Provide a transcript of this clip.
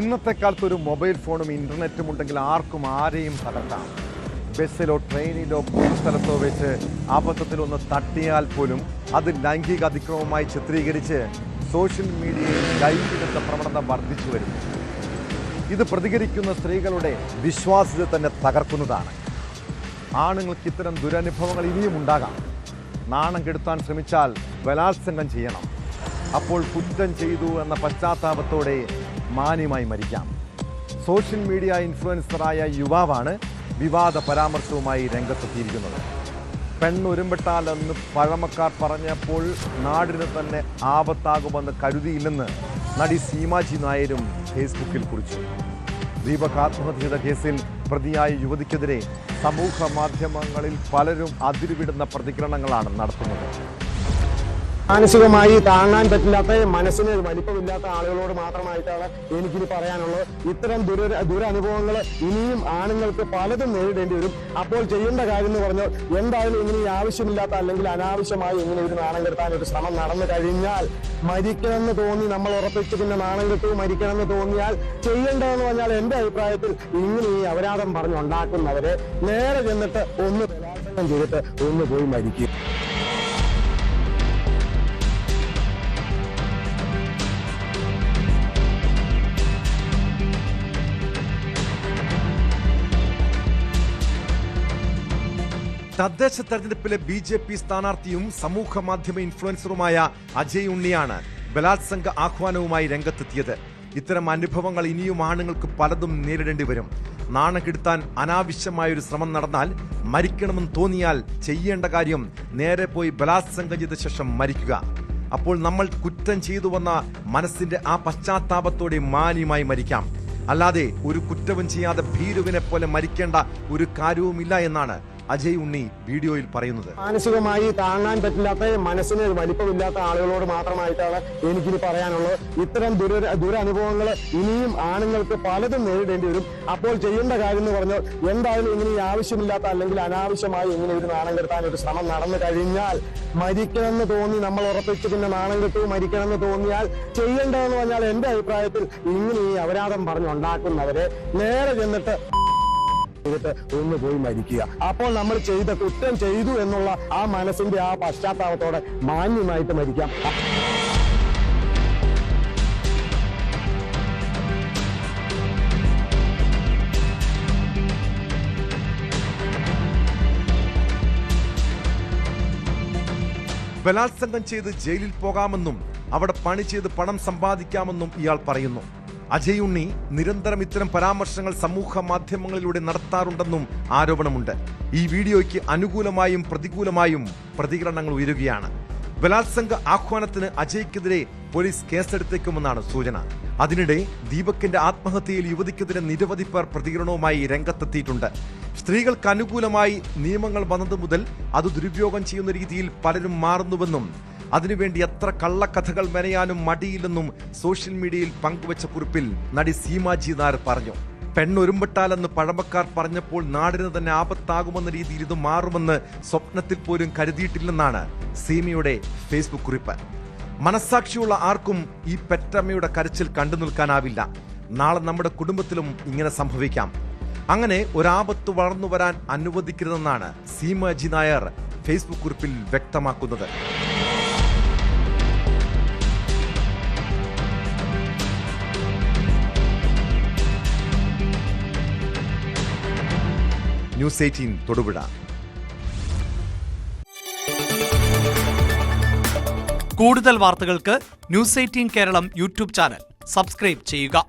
ഇന്നത്തെ കാലത്ത് ഒരു മൊബൈൽ ഫോണും ഇന്റർനെറ്റും ഉണ്ടെങ്കിൽ ആർക്കും ആരെയും തകർക്കാം. ബസ്സിലോ ട്രെയിനിലോ സ്ഥലത്തോ വെച്ച് അബദ്ധത്തിലൊന്ന് തട്ടിയാൽ പോലും അത് ലൈംഗിക അതിക്രമമായി ചിത്രീകരിച്ച് സോഷ്യൽ മീഡിയയിൽ ലൈംഗികത പ്രവണത വർദ്ധിച്ചു വരും. ഇത് പ്രതികരിക്കുന്ന സ്ത്രീകളുടെ വിശ്വാസ്യത തന്നെ തകർക്കുന്നതാണ്. ആണുങ്ങൾക്ക് ഇത്തരം ദുരനുഭവങ്ങൾ ഇനിയും ഉണ്ടാകാം. നാണം കെടുത്താൻ ശ്രമിച്ചാൽ ബലാത്സംഗം ചെയ്യണം. അപ്പോൾ കുറ്റം ചെയ്തു എന്ന പശ്ചാത്താപത്തോടെ മാന്യമായി മരിക്കാം. സോഷ്യൽ മീഡിയ ഇൻഫ്ലുവൻസറായ യുവാവാണ് വിവാദ പരാമർശവുമായി രംഗത്തെത്തിയിരിക്കുന്നത്. പെണ്ണൊരുമ്പെട്ടാലെന്ന് പഴമക്കാർ പറഞ്ഞപ്പോൾ നാടിന് തന്നെ ആപത്താകുമെന്ന് കരുതിയില്ലെന്ന് നടി സീമാജി നായരും ഫേസ്ബുക്കിൽ കുറിച്ചു. ദീപക് ആത്മഹത്യ ചെയ്ത കേസിൽ പ്രതിയായ യുവതിക്കെതിരെ സമൂഹ മാധ്യമങ്ങളിൽ പലരും അതിരുവിടുന്ന പ്രതികരണങ്ങളാണ് നടത്തുന്നത്. മാനസികമായി താങ്ങാൻ പറ്റില്ലാത്ത, മനസ്സിന് വലിപ്പമില്ലാത്ത ആളുകളോട് മാത്രമായിട്ടാണ് എനിക്കിനി പറയാനുള്ളത്. ഇത്തരം ദുരനുഭവങ്ങൾ ഇനിയും ആണുങ്ങൾക്ക് പലതും നേരിടേണ്ടി വരും. അപ്പോൾ ചെയ്യേണ്ട കാര്യം എന്ന് പറഞ്ഞാൽ എന്തായാലും ഇങ്ങനെ ആവശ്യമില്ലാത്ത അല്ലെങ്കിൽ അനാവശ്യമായി ഇങ്ങനെ ഒരു നാണം കെടുത്താൻ ഒരു ശ്രമം നടന്നു കഴിഞ്ഞാൽ, മരിക്കണമെന്ന് തോന്നി നമ്മൾ ഉറപ്പിച്ച് പിന്നെ നാണം കെട്ടു മരിക്കണമെന്ന് തോന്നിയാൽ ചെയ്യേണ്ടതെന്ന് പറഞ്ഞാൽ എൻ്റെ അഭിപ്രായത്തിൽ ഇങ്ങനെ ഈ അപരാധം പറഞ്ഞുണ്ടാക്കുന്നവരെ നേരെ ചെന്നിട്ട് ഒന്ന് ബലാത്സംഗം ചെയ്തിട്ട് ഒന്ന് പോയി മരിക്കുക. തദ്ദേശ തെരഞ്ഞെടുപ്പിലെ BJP സ്ഥാനാർത്ഥിയും സമൂഹ മാധ്യമ ഇൻഫ്ലുവൻസറുമായ അജയ് ഉണ്ണിയാണ് ബലാത്സംഗ ആഹ്വാനവുമായി രംഗത്തെത്തിയത്. ഇത്തരം അനുഭവങ്ങൾ ഇനിയും ആണുങ്ങൾക്ക് പലതും നേരിടേണ്ടി വരും. നാണം കെടുത്താൻ അനാവശ്യമായൊരു ശ്രമം നടന്നാൽ, മരിക്കണമെന്ന് തോന്നിയാൽ ചെയ്യേണ്ട കാര്യം നേരെ പോയി ബലാത്സംഗം ചെയ്ത ശേഷം മരിക്കുക. അപ്പോൾ നമ്മൾ കുറ്റം ചെയ്തു വന്ന മനസ്സിന്റെ ആ പശ്ചാത്താപത്തോടെ മാന്യമായി മരിക്കാം. അല്ലാതെ ഒരു കുറ്റവും ചെയ്യാതെ ഭീരുവിനെ പോലെ മരിക്കേണ്ട ഒരു കാര്യവുമില്ല എന്നാണ് അജയ് ഉണ്ണി വീഡിയോയിൽ പറയുന്നത്. മാനസികമായി താങ്ങാൻ പറ്റില്ലാത്ത, മനസ്സിന് വലിപ്പമില്ലാത്ത ആളുകളോട് മാത്രമായിട്ടാണ് എനിക്കിനി പറയാനുള്ളത്. ഇത്തരം ദുരനുഭവങ്ങൾ ഇനിയും ആണുങ്ങൾക്ക് പലതും നേരിടേണ്ടി വരും. അപ്പോൾ ചെയ്യേണ്ട കാര്യം എന്ന് പറഞ്ഞാൽ എന്തായാലും ഇങ്ങനെ ആവശ്യമില്ലാത്ത അല്ലെങ്കിൽ അനാവശ്യമായി ഇങ്ങനെ ഒരു നാണം കെടുത്താൻ ഒരു ശ്രമം നടന്നു കഴിഞ്ഞാൽ, മരിക്കണമെന്ന് തോന്നി നമ്മൾ ഉറപ്പിച്ച് പിന്നെ നാണം കെട്ടു മരിക്കണമെന്ന് തോന്നിയാൽ ചെയ്യേണ്ടതെന്ന് പറഞ്ഞാൽ എൻ്റെ അഭിപ്രായത്തിൽ ഇങ്ങനെ ഈ അപരാധം പറഞ്ഞുണ്ടാക്കുന്നവരെ നേരെ ചെന്നിട്ട് ഒന്ന് പോയി മരിക്കുക. അപ്പോൾ നമ്മൾ ചെയ്ത കുറ്റം ചെയ്തു എന്നുള്ള ആ മനസ്സിന്റെ ആ പശ്ചാത്താപത്തോടെ മാന്യമായിട്ട് മരിക്കാം. ബലാത്സംഗം ചെയ്ത് ജയിലിൽ പോകാമെന്നും അവിടെ പണി ചെയ്ത് പണം സമ്പാദിക്കാമെന്നും ഇയാൾ പറയുന്നു. അജയ് ഉണ്ണി നിരന്തരം ഇത്തരം പരാമർശങ്ങൾ സമൂഹ മാധ്യമങ്ങളിലൂടെ നടത്താറുണ്ടെന്നും ആരോപണമുണ്ട്. ഈ വീഡിയോയ്ക്ക് അനുകൂലമായും പ്രതികൂലമായും പ്രതികരണങ്ങൾ ഉയരുകയാണ്. ബലാത്സംഗ ആഹ്വാനത്തിന് അജയ്ക്കെതിരെ പോലീസ് കേസെടുത്തേക്കുമെന്നാണ് സൂചന. അതിനിടെ ദീപകിന്റെ ആത്മഹത്യയിൽ യുവതിക്കെതിരെ നിരവധി പേർ പ്രതികരണവുമായി രംഗത്തെത്തിയിട്ടുണ്ട്. സ്ത്രീകൾക്ക് അനുകൂലമായി നിയമങ്ങൾ വന്നത് മുതൽ അത് ദുരുപയോഗം ചെയ്യുന്ന രീതിയിൽ പലരും മാറുന്നുവെന്നും അതിനുവേണ്ടി എത്ര കള്ളക്കഥകൾ മെനയാനും മടിയില്ലെന്നും സോഷ്യൽ മീഡിയയിൽ പങ്കുവച്ച കുറിപ്പിൽ നടി സീമാജി നായർ പറഞ്ഞു. പെണ്ണൊരുമ്പെട്ടാലെന്ന് പഴമക്കാർ പറഞ്ഞപ്പോൾ നാടിന് തന്നെ ആപത്താകുമെന്ന രീതിയിൽ ഇത് മാറുമെന്ന് സ്വപ്നത്തിൽ പോലും കരുതിയിട്ടില്ലെന്നാണ് സീമയുടെ ഫേസ്ബുക്ക് കുറിപ്പ്. മനസ്സാക്ഷിയുള്ള ആർക്കും ഈ പെറ്റമ്മയുടെ കരച്ചിൽ കണ്ടു നിൽക്കാനാവില്ല. നാളെ നമ്മുടെ കുടുംബത്തിലും ഇങ്ങനെ സംഭവിക്കാം. അങ്ങനെ ഒരാപത്ത് വളർന്നു വരാൻ അനുവദിക്കരുതെന്നാണ് സീമാജി നായർ ഫേസ്ബുക്ക് കുറിപ്പിൽ വ്യക്തമാക്കുന്നത്. ന്യൂസ് 18 തൊടുപുഴ. കൂടുതൽ വാർത്തകൾക്ക് news 18 Keralam YouTube channel subscribe ചെയ്യുക.